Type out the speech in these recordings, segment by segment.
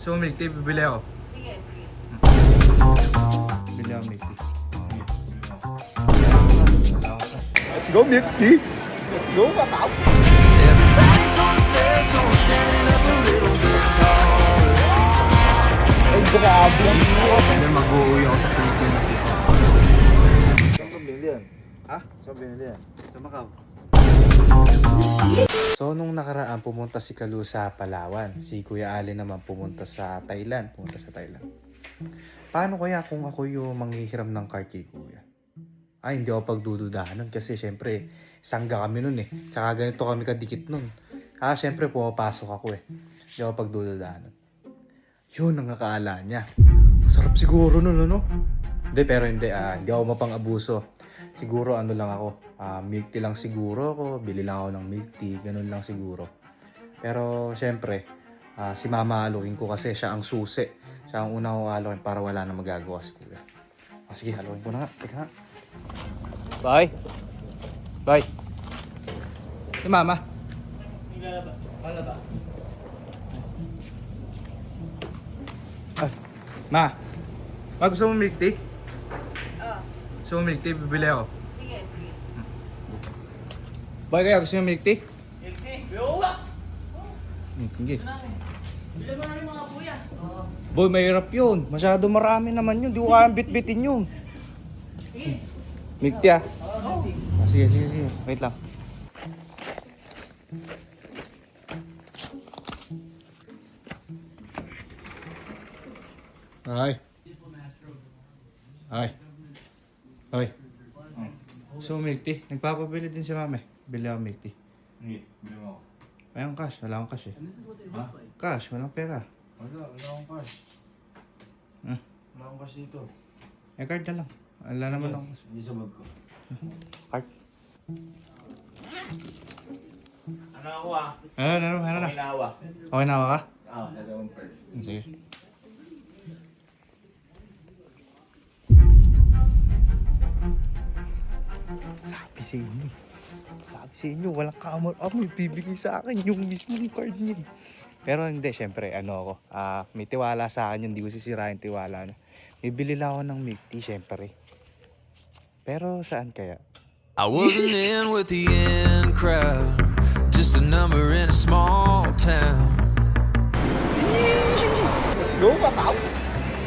So, milk tea, bibili ako. Sige, sige. Bibili ako milk tea. Let's go, milk tea. Let's go, Macau. Everybody's gonna stare, so I'm standing up a little bit taller. Ay, grabe ang Then mag-uwi ako sa Philippines. Saan ka binili yan? Ha? Saan binili yan? Sa Macau. So, nung nakaraan, pumunta si Kalu sa Palawan. Si Kuya Ali naman pumunta sa Thailand. Paano kaya kung ako yung manghihiram ng card kay Kuya? Ay, hindi ako pagdududahan nun kasi syempre, sangga kami nun eh. Tsaka ganito kami kadikit nun. Syempre, pumapasok ako eh. Hindi ako pagdududahan nun. Yun ang akala niya. Masarap siguro nun, ano? Hindi, pero hindi. Hindi ako mapang-abuso. Siguro ano lang ako, milk tea lang siguro ako, bili lang ako ng milk tea, ganun lang siguro. Pero syempre, si mama halukin ko kasi siya ang susi. Siya ang una ko halukin para wala na magagawa si Kuya. Sige, halukin ko na nga. Teka nga. Bye! Bye! Si mama? Wala ba? Ma! Ma, gusto mo milk tea? Gusto mo milk tea? Bibili ako. Sige, sige. Bye kaya, gusto mo milk tea? Milk tea? Biyowa! Sige. Bilan mo namin mga kuya. Boy, mahirap yun. Masyado marami naman yun. Di ko kayang bit-bitin yun. Sige. Milk tea Sige. Wait lang. Ay. So, milk tea. Nagpapabili din si mami. Bili ako milk tea. Hindi, bili mo ako. Ayun, cash. Wala akong cash eh. Ha? Cash, walang pera. Wala akong cash. Hmm? Wala akong cash dito. Card na lang. Wala naman akong cash. Hindi sa bag ko. Card. Ano ako Ano na? Nawa. Okay na ako ka? Nagawang per. Sige. Sabi sa inyo, walang kamar-amoy, bibigay sa akin yung mismong card niya. Pero hindi, syempre, may tiwala sa akin yun, hindi ko sisirain tiwala niya. Bibili lang ako ng milk tea, syempre. Pero saan kaya? I wasn't in with the in crowd, just a number in a small town. Let's go, Macau.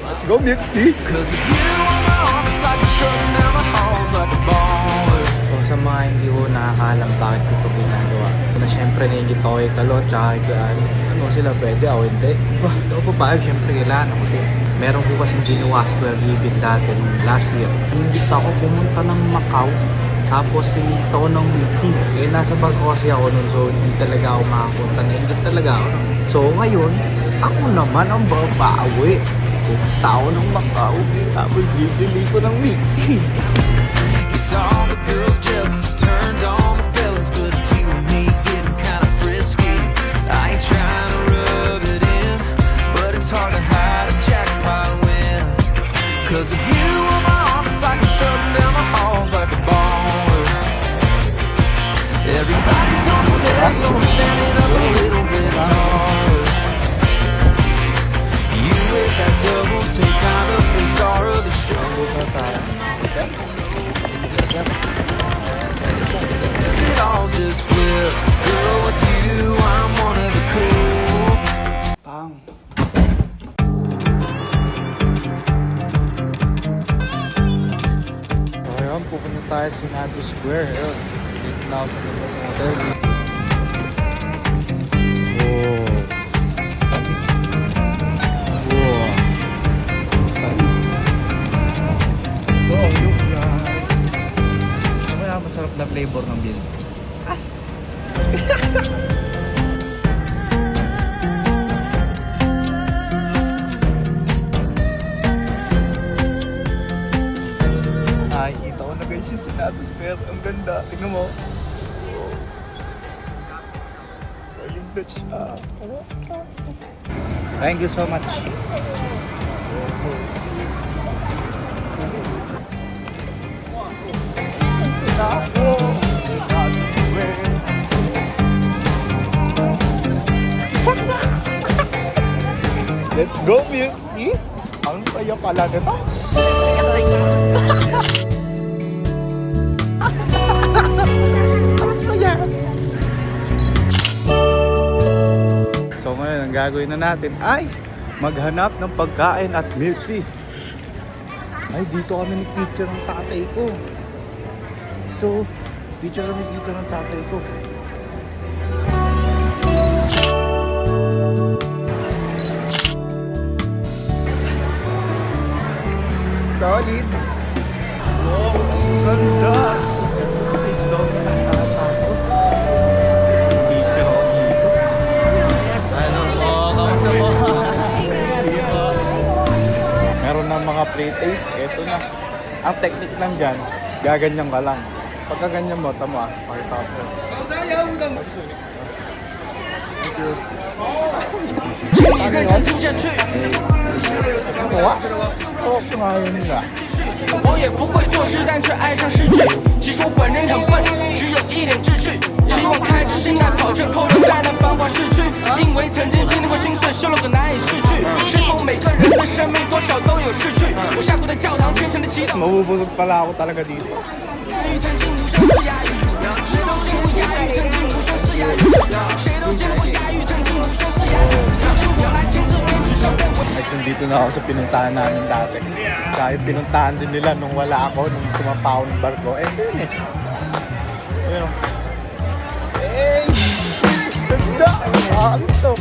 Let's go, milk tea. Cause with you on my arm, it's like I'm strutting down the halls like a baller. So sa mga hindi ko nakakaalam bakit ko ito ginagawa. Na syempre naingit ako kay Kalot, tsaka kay Ari. Ano sila, pwede ako hindi. Ito pa pa, syempre kailangan ako din. Meron ko kasing ginawa sa 12 Libid dati nung last year. Ingit ako pumunta ng Macau. Tapos sinita ko ng milk tea. Eh nasa bag ko kasi ako nun, so hindi talaga ako makapunta. Naingit talaga ako. So ngayon, ako naman ang babawi. Pumunta ako ng Macau. Tapos bibili ko ng milk tea. It's all the girls jealous, turns on the fellas, but it's you and me getting kinda frisky. I ain't trying to rub it in, but it's hard to hide a jackpot win. Cause with you on my arm, it's like I'm strutting down the halls like a baller. Everybody's gonna stare, so I'm standing up a little bit taller. You with that double take, kind of the star of the show. It all just flipped. Girl, with you, I'm one of the cool. Pang. So ayun, pupunta tayo sa Nado Square. Ayun, dito na ako sa labas ng hotel. So, look like. Ano kaya masarap na flavor ng milk tea? Nakikita ko na guys yung Senado Square. Ang ganda. Tingnan mo. Ayun na siya. Thank you so much. Let's go, Milky! Ang saya pala nito. So ngayon, ang gagawin na natin ay maghanap ng pagkain at milk tea. Ay, dito kami nag-picture ng tatay ko. Ito, picture kami dito ng tatay ko. Solid! Wow, ang ganda! Sit down na ang tatay ko. Picture ako dito. Ano po? Kamusta po? Meron ng mga pre-taste. Ito na. Ang technique lang dyan, gaganyan ka lang. Pagka ganyan mo, tama. Pakita ko sa'yo. Thank you. 请你认真听下去。 What? Talk ngayon nga. 我也不会做事，但却爱上诗句。其实我本人很笨，只有一点志趣。希望开着心爱跑车，扣留在那繁华市区。因为曾经经历过心碎，修了个难以逝去。是否每个人的生命多少都有逝去？我下跪在教堂，虔诚的祈祷。 Mabubusog pala ako talaga dito. 曾经无声是哑语，谁都经历过哑语，曾经无声是哑语，谁都经历过哑语，曾经无声是哑语。如今我来听这编曲上面我。 At nandito na ako sa pinuntahan namin dati. Kaya pinuntahan din nila nung wala ako, nung sumapa ako ng barko. Eh, yun eh. Ayun o. Hey! Ganda! Ano to?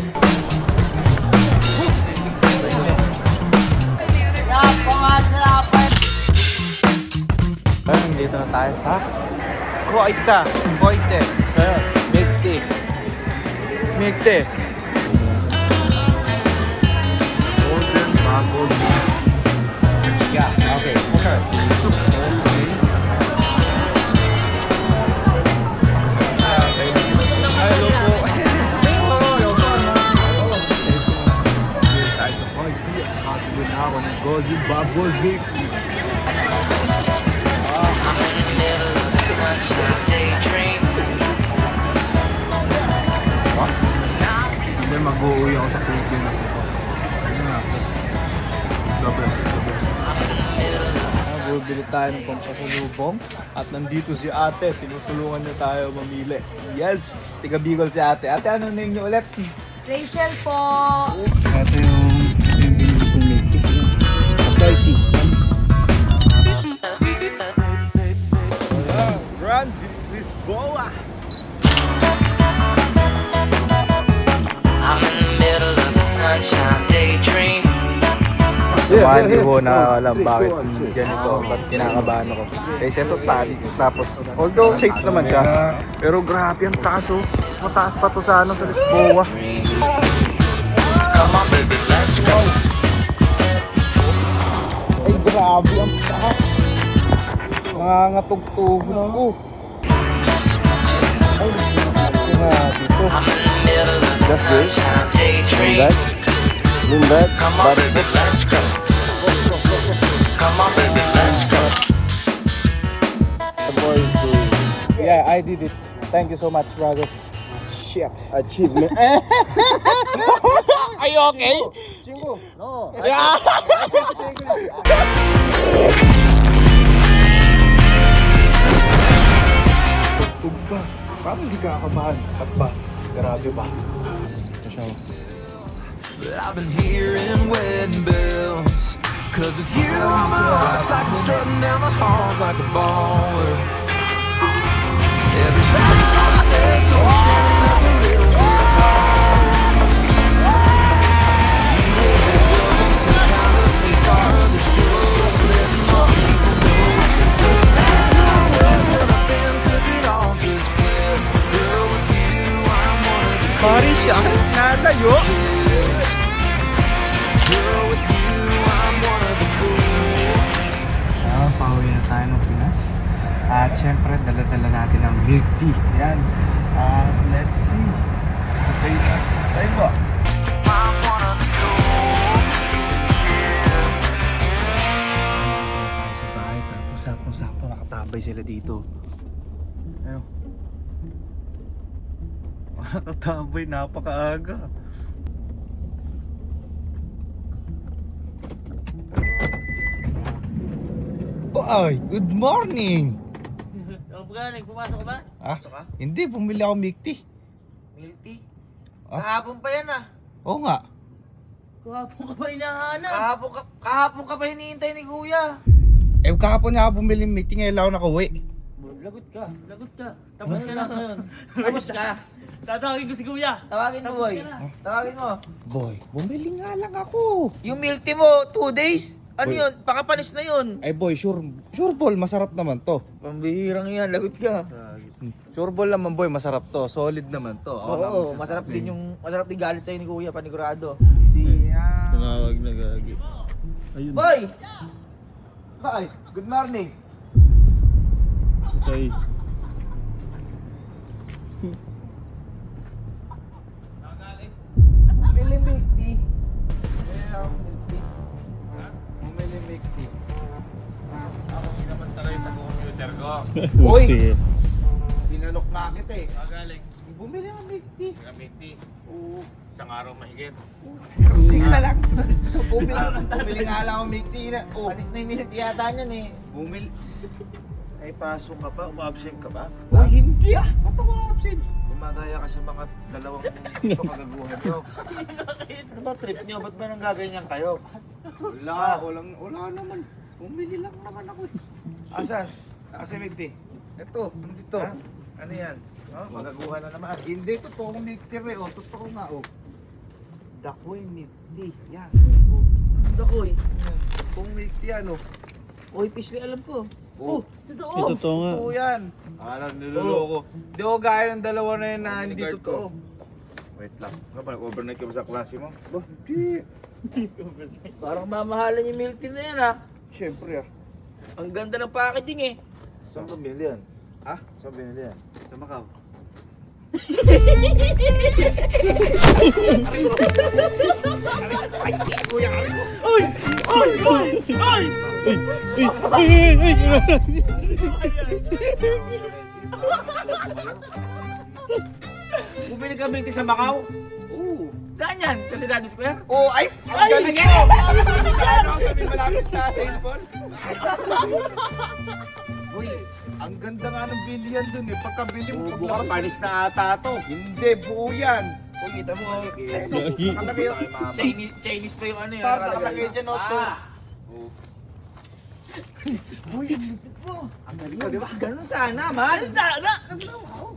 Ayun, nandito na tayo sa Koite. Koite. So, milk tea. Milk tea. Golden Bubble. Yeah, okay. Okay. Hello po. Tayo sa Koite. Nakatuloy na ako ng Golden Bubble Milk Tea. Hindi, mag-uwi ako sa Pilipinas ito. Ayun nga. God bless. God bless. Bubili tayo ng pampasalubong at nandito si ate, tinutulungan niya tayo mamili. Yes! Tiga Bicol si ate. Ate, ano name niyo ulit? Rachel po. Ito yung binili kong milk tea. Authority. Grand Lisboa! I'm in the middle of a sunshine daydream. Tumahan di ko na alam bakit ganito, ba't kinakabahan ako. Eh, siyempre tali. Tapos, although safe naman siya, pero grabe ang taas oh. Mas mataas pa to sa ano, sa Lisboa. Come on baby, let's go. Ay, grabe ang taas. Nangangatugtugon ko. Ay, grabe to. I'm in the middle of a sunshine daydream. Lindad, Come on baby, let's go. Come on baby, let's go. Yeah, I did it. Thank you so much, brother. Shit. Achievement. Are you okay? Chingo. No. Yeah. Tugtog ba? Paano hindi kakabahan? At ba? Grabe ba? Ito siya. But I've been hearing wedding bells. Cause with you on my heart, it's like I'm strutting down the halls like a baller. Everybody on the stairs, so I'm standing up a little bit taller. You know that love to kind of be part of the show. Letting more people know. Doesn't matter where I've been, cause it all just flipped. Girl, with you, I'm one of the Pari siya. Natayo. Girl, with you, I'm one of the cool. Pauwi na tayo ng Pinas. At syempre, dala-dala natin ang milk tea. Yan. Let's see. Okay na. Tayo ba? I'm one of the cool. Tayo sa bahay. Tapos sakto-sakto nakatambay sila dito. Ano? Nakatambay. Napakaaga. Ay, good morning! Ang pagkain, pumasok ka ba? Ah, Pasok ka? hindi, bumili ako milk tea. Milk tea? Ah? Kahapon pa yan ah. Oo nga. Kahapon ka pa hinahanap. Kahapon ka pa hinihintay ni kuya. Eh, kahapon nga ako bumili ng milk tea, ngayon lang ako nakauwi. Lagot ka. Tapos ka na ngayon. Tapos ka. Tatawagin ko si kuya. Tawagin mo, boy. Tawagin mo. Boy, bumili nga lang ako. Yung milk tea mo, 2 days? Ano Boy. yun? Pakapanis na yun. Ay boy, sure ball, masarap naman to. Pambihirang yan, lagot ka. Sure ball naman boy, masarap to. Solid naman to. Oo, masarap din galit sa'yo ni kuya, panigurado. Tumawag na gagi. Ayun. Boy! Bye, good morning. Patay. Bumili milk tea. Bumili milk tea. Ako sinamantala yung taga-computer ko. Uy! Sige. Tinanok na kita eh. Magaling. Bumili ako milk tea. Gamitin. Oo. Isang araw mahigit. Tingnan lang. Bumili nga lang ako milk tea na. Oh, Panis na yung milk tea yata niyan eh. bumili. Ay, pasok ka ba? Umabsent ka ba? Oh, hindi ah. Ba't ako absent? Gumagaya ka sa mga dalawang kagaguhan nyo. Ano ba trip nyo? Ba't ba nang gaganyan kayo? Wala naman. Bumili lang naman ako eh. Asan? Asan milk tea? Ito, nandito. Ha? Ano yan? Oh, magaguhan na naman. Hindi, totoong milk tea eh. Oh, totoo nga oh. Dakoy milk tea. Yan. Oh, Dakoy. totoong milk tea yan oh. Oy, Pishli, alam ko. Oh, Totoo. Totoo nga. totoo yan. Alam, niloloko. Di ko gaya ng dalawa na yun na hindi Bodyguard totoo. Wait lang. Ano ba? Nag-overnight ka ba sa klase mo? Bah, di. Parang mamahalan yung milk tea na yan ah. Siyempre ah. Ang ganda ng packaging eh. Saan ka binili yan? Ha? Saan binili yan? Sa Macau. Bumili ka milk tea sa Macau? Oo. Saan yan? Kasi Daddy Square? Oh, ay! Ang galing mo! Ano ang sabi malapit sa cellphone? Uy, ang ganda nga ng bilihan dun eh. Pagkabili mo, Buka, panis na ata to. Hindi, buo yan. Uy, kita mo. Gagi. Nakalagay yung Chinese pa yung ano yan. Para nakalagay dyan o to. Uy, ang lipit mo. Ang galing mo, di ba? Ganun sana, man. Sana!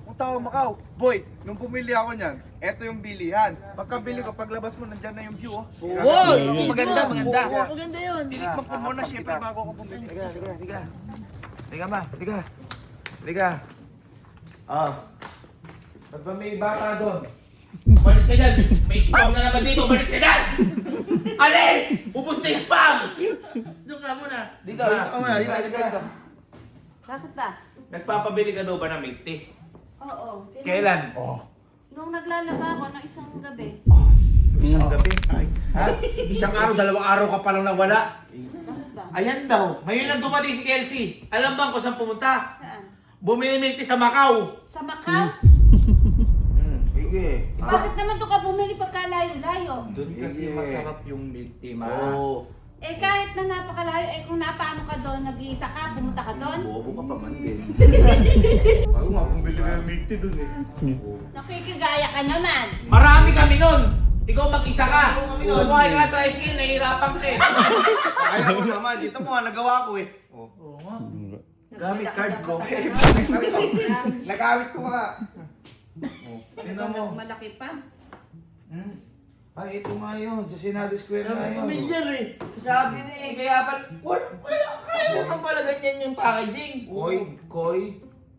Punta ako Macau. Boy, nung pumili ako niyan, eto yung bilihan. Pagkabili ko, paglabas mo, nandyan na yung view oh. Wow! Gagi. Maganda, maganda. Oo. Maganda yun. Tinikman ko muna siyempre bago ko bumili. Liga ma, liga. Ah. Ba't ba may bata doon? Umalis ka dyan! May spam na naman dito! Umalis ka dyan! Alis! Ubus na yung spam! Doon ka muna. Dito ka muna, dito. Bakit ba? Nagpapabili ka daw ba ng milk tea? Oo. Kailan? Nung naglalaba ako ng isang gabi. Isang gabi. Ay. Ha? Isang araw, 2 araw ka palang nawala. Bakit ba? Ayan daw. Ngayon lang dumating si Kelsey. Alam ba kung saan pumunta? Saan? Bumili milk tea sa Macau. Sa Macau? Sige. Bakit naman doon ka bumili pagka layo-layo? Doon kasi masarap yung milk tea, ma. Oo. Eh kahit na napakalayo, eh kung napaano ka doon, nag-iisa ka, pumunta ka doon. Bobo ka pa man din. Ako nga, bumili ka ng milk tea dun eh. Nakikigaya ka naman. Marami kami nun! Ikaw mag-isa ka! Sumuhay ka tricycle, nahihirapan ka eh. Kaya ko naman, dito mo nga, nagawa ko eh. Oo nga. Gamit card ko. Nagamit ko nga. Tingnan mo. Malaki pa. Ay, ito nga yun. Sa Senado Square nga yun. Pamilyar eh. Sabi na eh, kaya pa, wala, kaya naman pala ganyan yung packaging.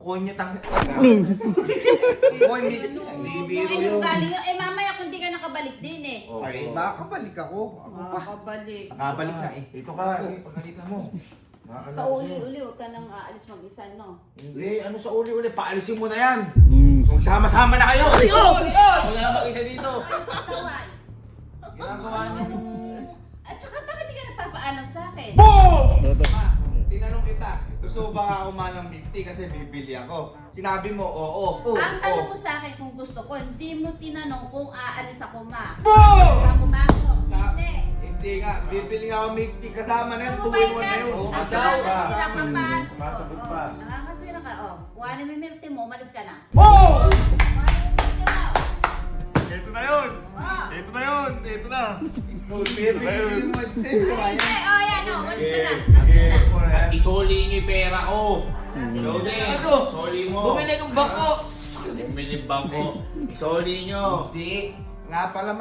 Koy niya tang... Boy, milk tea. Ano, biro kung yun. galing yun, eh mamaya kung di ka nakabalik din eh. Ay, makakabalik ako. Ako pa. Makakabalik. Nakabalik na eh. Ito ka, pagkalitan mo. Sa uli-uli, huwag ka nang aalis mag-isa, no? Hindi, ano sa uli-uli? Paalisin mo na yan. Mm. Magsama-sama na kayo. Wala na mag-isa dito. Pasaway. Ginagawa niyo yung... At saka bakit di ka nagpapaalam sa akin? Tinanong kita, gusto ba ako man ng milk tea kasi bibili ako. Sinabi mo, oo. Ang tanong mo sa akin kung gusto ko, hindi mo tinanong kung aalis ako, ma. Boom! Ako ba ako? Sa- Hindi. Hindi nga, bibili nga ako milk tea kasama na yan, Ano 2 in 1 na yun. Ang Masaw sarap ka. sila pa paano. Masagot pa. Nakakatwira ka, oh. Kuha na may milk tea mo, umalis ka na. Oh! Kuha na yung milk tea mo. Ito na yun! Oh. Ito na yun! Ito na! Bibili mo, save ka Hindi, yan. oh yan, oh. Umalis ka na. Umalis ka na. Isoli niyo yung pera ko. Lodi, Ano? isoli mo. Bumili ng bako. Bumili ng bangko. Isoli niyo. Hindi. Nga pala,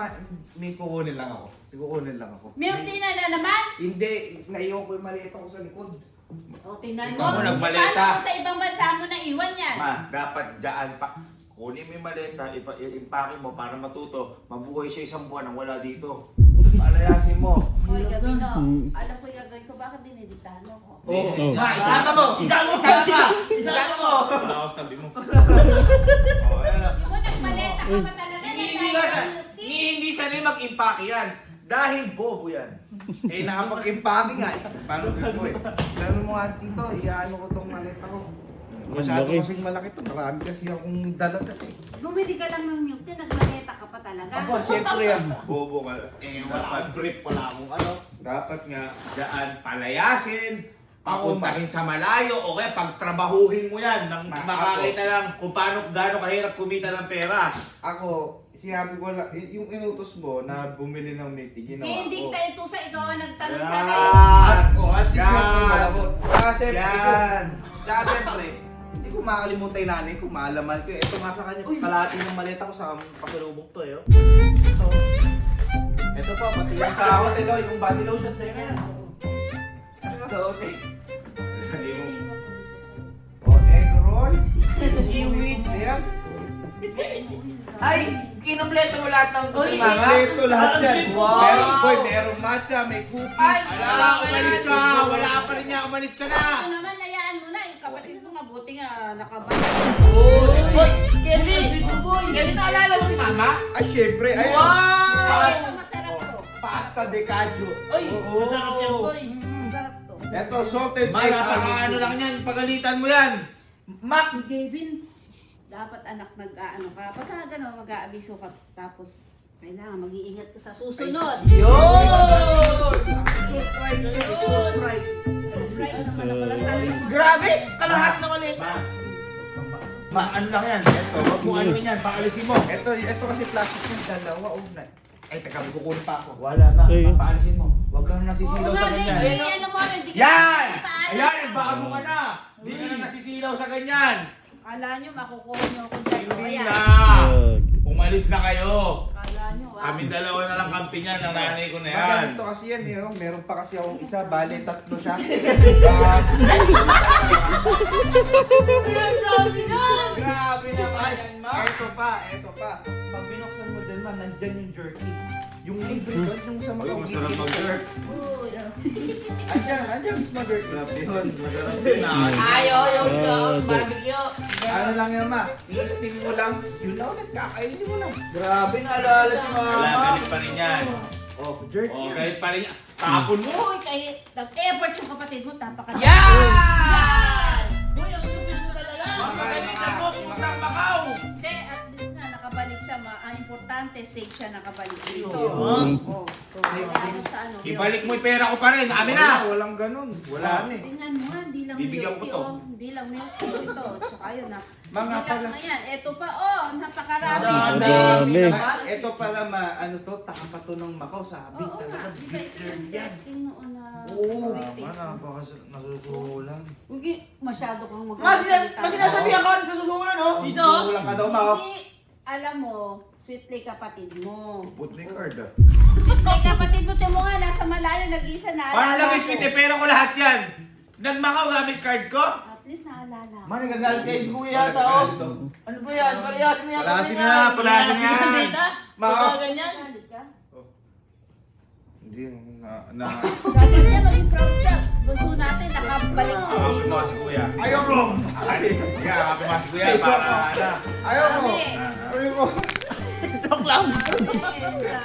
may kukunin lang ako. Kukunin lang ako. Milk tea na naman. Hindi, naiwan ko yung maliit ako sa likod. O, tingnan Ikaw mo. mo nagbalita. Paano mo sa ibang bansa mo na iwan yan? Ma, dapat dyan pa. Kunin mo yung maleta, impake mo para matuto. Mabuhay siya 1 buwan nang wala dito. Palayasin mo. Hoy, Gabino. Alam ko yung gagawin ko. Bakit dinidiktahan mo ko? Oo. Ma, isama mo! Isama ka! Isama mo! Wala ako sa tabi mo. Oh, ayan na. Di mo nagbaleta ka pa talaga. Hindi sanay mag-impake yan. Dahil bobo yan. Eh, nakapag-impake nga. Paano ko eh? Lalo mo nga dito, iyaano ko tong maleta ko. Masyado Laki. kasing malaki to. Marami kasi akong dalagat eh. Bumili ka lang ng milk tea, nagbaleta ka pa talaga. Ako, syempre yan. Bobo ka. Eh, wala akong brief, wala akong ano. Dapat nga, daan palayasin, papuntahin sa malayo, o kaya pagtrabahuhin mo yan, nang makakita lang kung paano, gaano kahirap kumita ng pera. Ako, sinabi ko lang, yung inutos mo na bumili ng milk tea, ginawa Eh, hindi ko. kita ito sa ikaw ang nagtanong sa Yan. akin. At least Yan. nagpapala ko. Kaya syempre, Yan. kaya syempre, hindi ko makakalimutan yung nanay ko, maalaman ko. Ito nga sa kanya, kalahati ng maleta ko sa pasalubok to eh. Oh. Ito pa, pati yung sahot, ito, yung body lotion sa'yo ngayon. So, okay. O, egg roll, seaweed, ayan. Ay, kinumpleto mo lahat ng gusto ni Mama? Kompleto lahat yan. Wow. Meron, boy, merong matcha, may cookies. Wala, umalis ka! Wala pa rin niya, umalis ka na! Ito naman, hayaan mo na. Yung kapatid mo nga, buti nga nakabalik. Hoy, Kenzie! Kenzie, naalala mo si Mama? Ay, syempre, ay. Wow! Ito masarap to. Pasta de cacio. Ay, masarap yan, boy. Masarap to. Ito, salted Ma, egg. napaka-ano lang yan, pagalitan mo yan. Si Gavin, dapat anak mag-ano ka. Pagka gano'n, mag-aabiso ka. Tapos, kailangan mag-iingat ka sa susunod. Yun! Surprise, surprise. Surprise naman ako lang tayo. Grabe! Kalahati na ulit. Ma, ano lang yan? Ito, wag mo ano yan, paalisin mo. Ito kasi plastic yung dalawa. Oh, na. Ay, teka, kukunin pa ako. Wala na. Ay. Papaalisin mo. Huwag kang Oo nasisilaw nga, sa ganyan. Gavin, ano mo, hindi ka Yan! paalis. Ayan, nagbago ka na. Hindi ka na nasisilaw sa ganyan. Kala nyo, makukuha nyo ako dyan. O, Hindi ayan. na. Umalis na kayo. Kala nyo, ah. Kami dalawa na lang kampi niyan, ang nanay ko na yan. Maganito kasi yan eh. Oh. Meron pa kasi akong isa. Bale, 3 siya. Grabe naman yan, ma. Ito pa. Pag binuksan mo dyan, man, nandyan yung jerky. Yung libre doon, yung sa mga Uy, masarap mag-jerk. Uy. Andyan, mas mag-jerky. Masarap yun. Masarap yun. Ayaw, yung Ah, barbecue. Ano lang yan, ma? I-steam mo lang. Yun lang ulit, kakainin mo lang. Grabe, naalala si Wala, mama. galit pa rin yan. Oh, jerky. Oh, galit pa rin yan. Tapon mo. Uy, kahit nag-effort yung kapatid mo, tapakan. Yan! Uy, ang lupit mo talaga. Magalitan mo, puntang Macau. Hindi, at least na nakabalik siya. Ang importante, safe siya nakabalik dito. Yun. Oh, lalo sa ano. Ibalik mo yung pera ko pa rin. Amin na. Walang ganun. Wala na eh. Tingnan mo, hindi lang Bibigyan milk ko tea, to. oh. Hindi lang milk tea ito. Tsaka yun, Mga hindi lang pala. na yan. Ito pa, oh, napakarami. Ang dami. Ito pala, ma, ano to, taka to ng Macau, sabi Oo nga, talaga. di ba ito yung Bitter yan. testing noon na Oo, British? Nasusuhulan. Huwag masyado kang Sinasabihan ka sa susunod, no? Walang ka daw, ma. oh. Hindi, alam mo, sweetly kapatid mo. Putnik card ah. Sweetly kapatid mo, timo nga, nasa malayo, nag-isa na. Paano lang iswit eh, pera ko lahat yan. Nagmakaw gamit card ko? At least naalala. ko. Nagagalit sa'yo si Kuya yata, oh. Ano ba yan? Palayasin na yan. Palayasin na, palayasin na yan. Data? Ma- Pagka ganyan. Galit ka? Hindi, Dapat niya, maging proud ka. Gusto natin, nakabalik ka Kakapin dito. mo si kuya. Ayaw mo. Ay, kakapin mo si kuya para ano. Ayaw mo. Kami. Ayaw mo. Joke lang.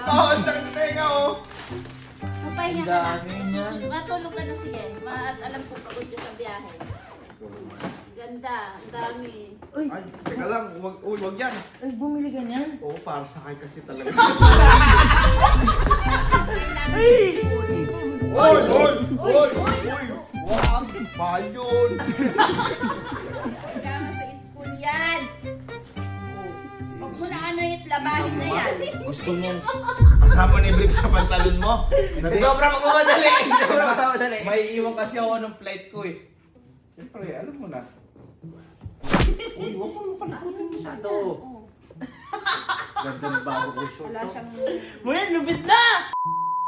Oo, ang sakit tenga, oh. Mapahinga ka na. Susunod, matulog ka na sige. At alam ko pagod ka sa biyahe. Ganda, ang dami. Ay, teka lang, wag yan. Ay, bumili ka niyan? Oo, para sakay kasi talaga. Kailangan sa school. Oy! Wag! Mahal yun! Kailangan sa school yan. Huwag mo na ano yung labahin na yan. Gusto mo kasama ni brief sa pantalon mo? Sobrang magmamadali. Sobrang magmamadali. May iwan kasi ako ng flight ko eh. Siyempre, alam mo na. Uy, huwag mo panakutin masyado. Ganda ng bago ko short. Wala siyang... Muyan, lupit na!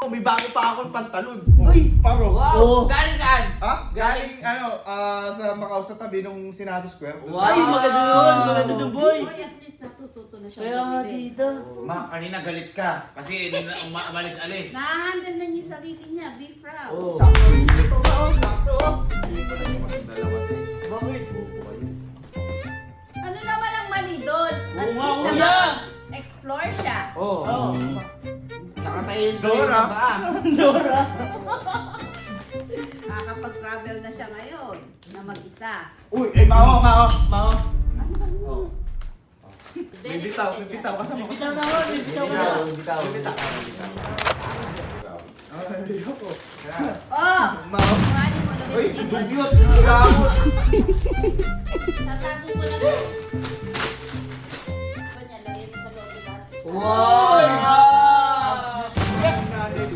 May bago pa akong pantalon. Uy! Paro. Wow! Galing saan? Ha? Galing sa Macau sa tabi nung Senado Square. Wow! Maganda doon! Maganda doon, boy! Boy, at least natututo na siya. Kaya nga bumili. dito. Ma, kanina galit ka kasi umalis-alis. Nahahandle na niya yung sarili niya. Be proud. Oh. Sakto. Ito ba? Oh, sakto. Hindi ko lang yung dalawa. Bakit? Ano naman ang mali doon? At Oo nga, least kuya. naman, explore siya. Oh. Oo. Nakatayo sa Dora. Dora. Nakakapag-travel na siya ngayon na mag-isa. Uy, Mao. Ano ba yun? Bibitaw kasama ko. Bibitaw na ako. Bibitaw na ako. Ayoko. Oh! Mao. Kuhanin mo na Uy, rin dito. dugyot. Gamot. Tatago ko lang. Ano niya, lagay mo sa loob ng basket. Wow! Yes, natin.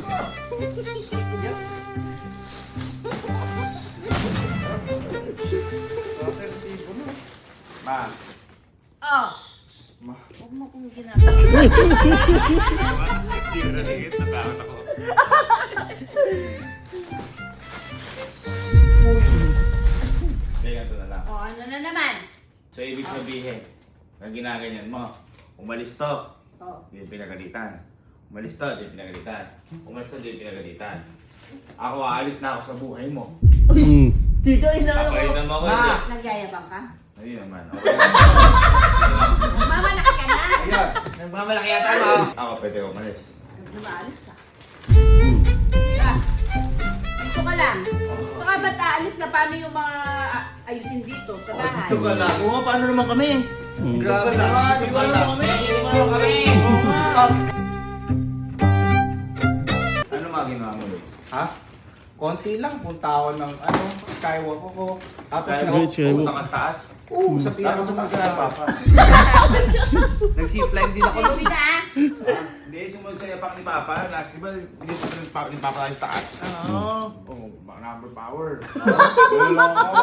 Ma, Oh! Ma. Huwag mo kong ginagawa. hindi ko nalingit. Natakot ako. Kaya ito na lang. Oh, ano na naman? So, ibig sabihin, ang ginaganyan mo, umalis to, Oh. di pinagalitan. Umalis to, di pinagalitan. Umalis to, di pinagalitan. Ako, aalis na ako sa buhay mo. Tito, inaano ko. Papainom ako, hindi. Nagyayabang ka? Ayun naman. Okay. Mamalaki ka na. Ayan. Nagmamalaki yata mo. Ako, pwede ko umalis. Lumaalis ka. Ah, dito ka lang. Saka ba't aalis na? Paano yung mga ayusin dito sa bahay? Dito ka lang. Oo nga, paano naman kami? Grabe Diba? na. Di ba naman kami? Di ba naman kami? Oo nga. Ano mga ginawa mo, Luke? Ha? Konti lang. Punta ako ng skywalk ako. Tapos Punta ka sa taas? Oo, sa Tapos sumunod ka na, Papa. Nag-zipline din ako. Baby na ah. Hindi, sumunod sa yapak ni Papa. Last, di ba, hindi sumunod ni Papa tayo sa taas? Oo. Oh, number power. Wala ako.